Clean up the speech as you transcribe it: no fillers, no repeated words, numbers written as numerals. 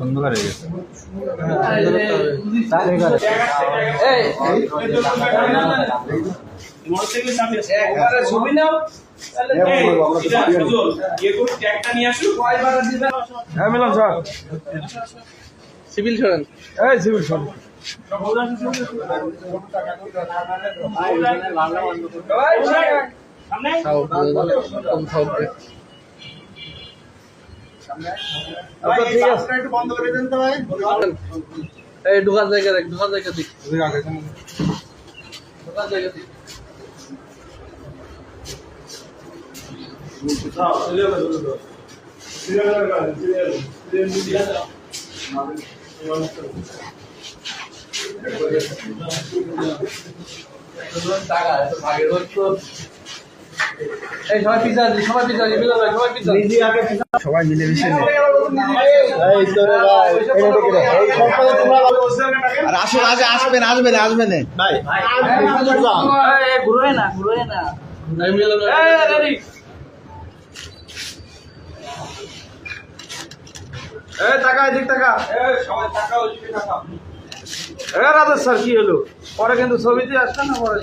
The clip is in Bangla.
অন্ধকার হয়ে গেছে। ছবি নাও মিলন স্যার সিভিল সরেন এই সিভিল সর ঠিক আছে একটু বন্ধ করে দেন তো ভাই এই ঢোকার জায়গা দেখ ঢোকার জায়গা দিক ঢোকার জায়গা দিক সবাই পিছা সবাই পিছা সবাই মিলে মিশে আসবেন ভাই ঘুরে না টাকা এদিক টাকা সবাই টাকা ওইদিকে টাকা রাজেশ স্যার কি হলো পরে কিন্তু ছবিতে আসবে না পরে